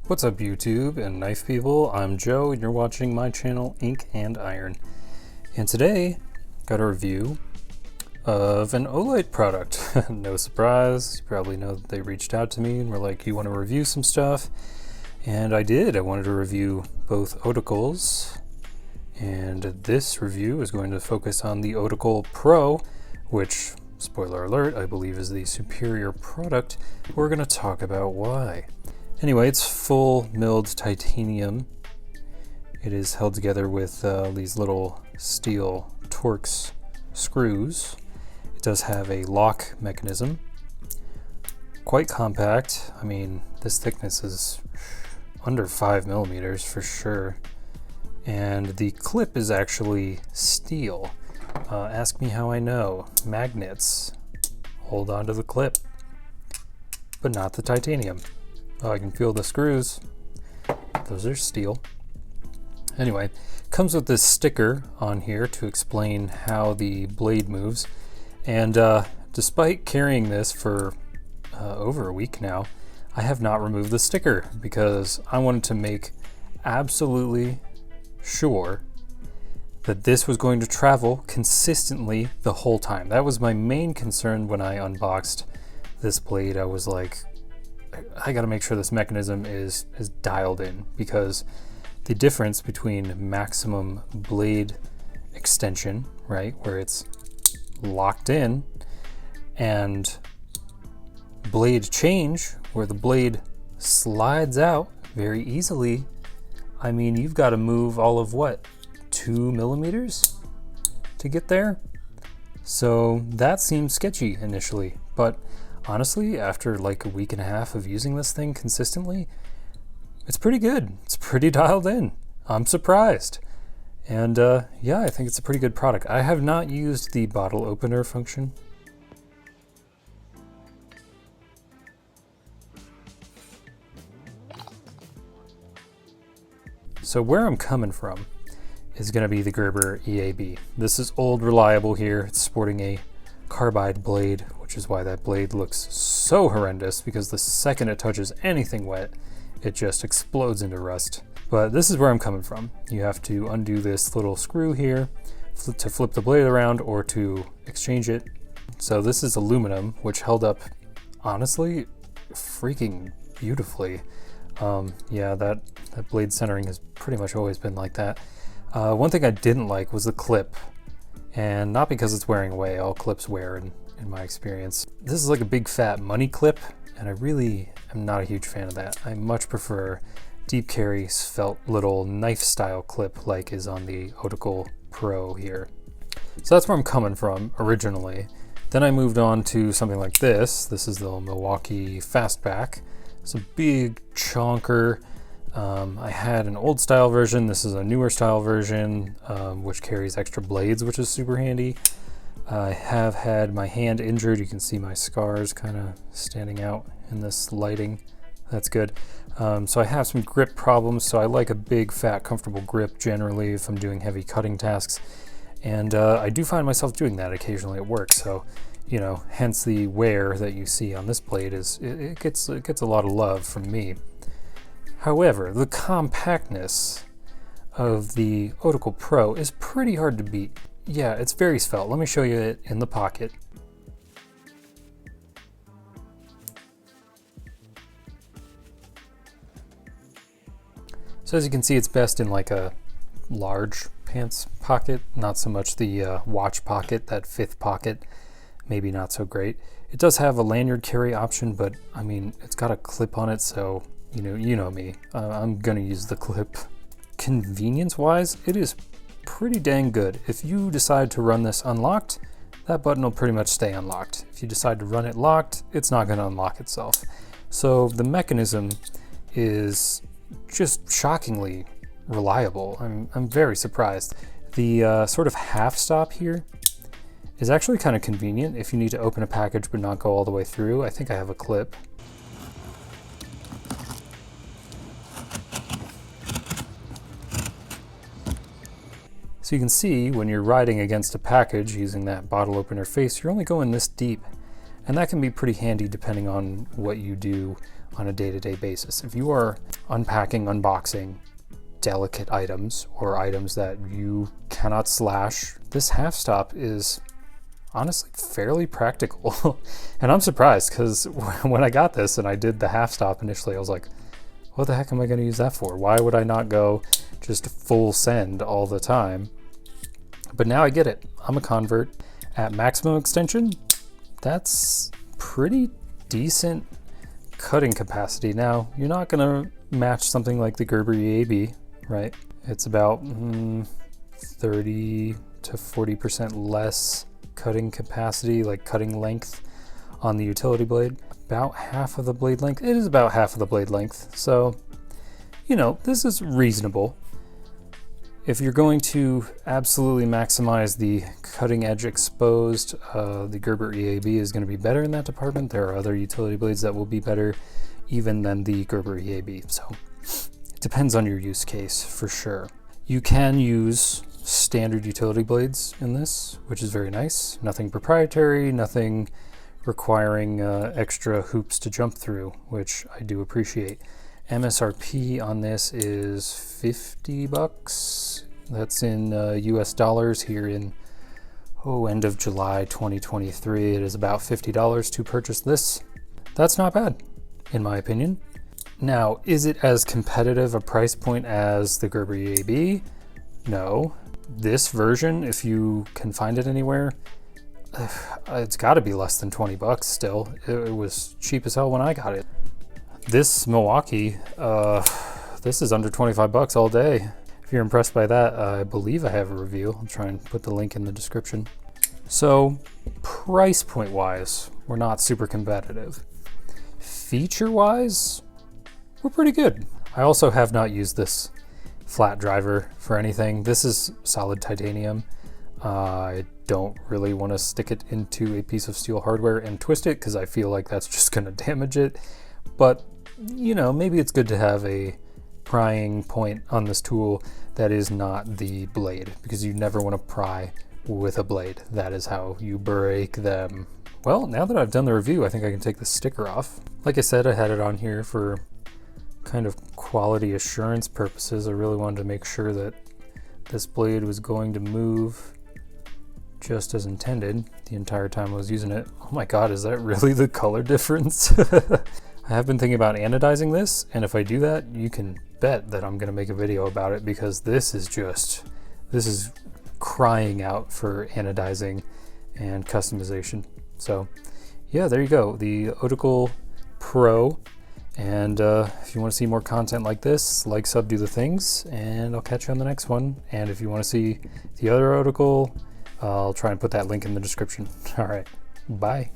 What's up YouTube and knife people? I'm Joe and you're watching my channel Ink&Iron. And today got a review of an Olight product. No surprise, you probably know that they reached out to me and were like, you want to review some stuff? And I did. I wanted to review both Otacles, and this review is going to focus on the Otacle Pro, which, spoiler alert, I believe is the superior product. We're going to talk about why. Anyway, it's full milled titanium. It is held together with these little steel Torx screws. It does have a lock mechanism. Quite compact. I mean, this thickness is under 5 millimeters for sure. And the clip is actually steel. Ask me how I know. Magnets hold onto the clip, but not the titanium. Oh, I can feel the screws. Those are steel. Anyway, comes with this sticker on here to explain how the blade moves. And despite carrying this for over a week now, I have not removed the sticker because I wanted to make absolutely sure that this was going to travel consistently the whole time. That was my main concern when I unboxed this blade. I was like, I gotta make sure this mechanism is dialed in, because the difference between maximum blade extension, right, where it's locked in, and blade change, where the blade slides out very easily, I mean, you've got to move all of what, 2 millimeters to get there? So that seemed sketchy initially, but honestly, after like a week and a half of using this thing consistently, it's pretty good. It's pretty dialed in. I'm surprised. And yeah, I think it's a pretty good product. I have not used the bottle opener function. So where I'm coming from is going to be the Gerber EAB. This is old, reliable here. It's sporting a carbide blade, which is why that blade looks so horrendous, because the second it touches anything wet, it just explodes into rust. But this is where I'm coming from. You have to undo this little screw here to flip the blade around or to exchange it. So this is aluminum, which held up, honestly, freaking beautifully. Yeah, that blade centering has pretty much always been like that. One thing I didn't like was the clip. And not because it's wearing away, all clips wear in my experience. This is like a big fat money clip, and I really am not a huge fan of that. I much prefer deep carry felt little knife style clip like is on the Otacle Pro here. So that's where I'm coming from originally. Then I moved on to something like this. This is the Milwaukee Fastback. It's a big chonker. I had an old style version. This is a newer style version, which carries extra blades, which is super handy. I have had my hand injured. You can see my scars kind of standing out in this lighting. That's good. So I have some grip problems, so I like a big, fat, comfortable grip generally if I'm doing heavy cutting tasks. And I do find myself doing that occasionally at work. So, you know, hence the wear that you see on this blade is it gets a lot of love from me. However, the compactness of the Otacle Pro is pretty hard to beat. Yeah, it's very svelte. Let me show you it in the pocket. So as you can see, it's best in like a large pants pocket, not so much the watch pocket, that fifth pocket, maybe not so great. It does have a lanyard carry option, but I mean, it's got a clip on it, so you know me. I'm gonna use the clip. Convenience-wise, it is pretty dang good. If you decide to run this unlocked, that button will pretty much stay unlocked. If you decide to run it locked, it's not gonna unlock itself. So the mechanism is just shockingly reliable. I'm very surprised. The sort of half stop here is actually kind of convenient if you need to open a package but not go all the way through. I think I have a clip. So you can see when you're riding against a package using that bottle opener face, you're only going this deep. And that can be pretty handy depending on what you do on a day-to-day basis. If you are unpacking, unboxing delicate items or items that you cannot slash, this half stop is honestly fairly practical. And I'm surprised because when I got this and I did the half stop initially, I was like, what the heck am I going to use that for? Why would I not go just full send all the time? But now I get it. I'm a convert. At maximum extension, that's pretty decent cutting capacity. Now, you're not going to match something like the Gerber EAB, right? It's about 30 to 40% less cutting capacity, like cutting length on the utility blade. About half of the blade length. It is about half of the blade length. So, you know, this is reasonable. If you're going to absolutely maximize the cutting edge exposed, the Gerber EAB is going to be better in that department. There are other utility blades that will be better even than the Gerber EAB. So it depends on your use case for sure. You can use standard utility blades in this, which is very nice. Nothing proprietary, nothing requiring extra hoops to jump through, which I do appreciate. MSRP on this is 50 bucks. That's in US dollars here in end of July 2023. It is about $50 to purchase this. That's not bad, in my opinion. Now, is it as competitive a price point as the Gerber EAB? No. This version, if you can find it anywhere, it's got to be less than 20 bucks still. It was cheap as hell when I got it. This Milwaukee, this is under 25 bucks all day. If you're impressed by that, I believe I have a review. I'll try and put the link in the description. So, price point wise, we're not super competitive. Feature wise, we're pretty good. I also have not used this flat driver for anything. This is solid titanium. I don't really want to stick it into a piece of steel hardware and twist it because I feel like that's just going to damage it. But, you know, maybe it's good to have a prying point on this tool that is not the blade, because you never want to pry with a blade. That is how you break them. Well, now that I've done the review, I think I can take the sticker off. Like I said, I had it on here for kind of quality assurance purposes. I really wanted to make sure that this blade was going to move just as intended the entire time I was using it. Oh my God, is that really the color difference? I have been thinking about anodizing this, and if I do that, you can bet that I'm gonna make a video about it, because this is crying out for anodizing and customization. So yeah, there you go, the Otacle Pro. And if you want to see more content like this, like, sub, do the things, and I'll catch you on the next one. And if you want to see the other Otacle, I'll try and put that link in the description. All right, bye.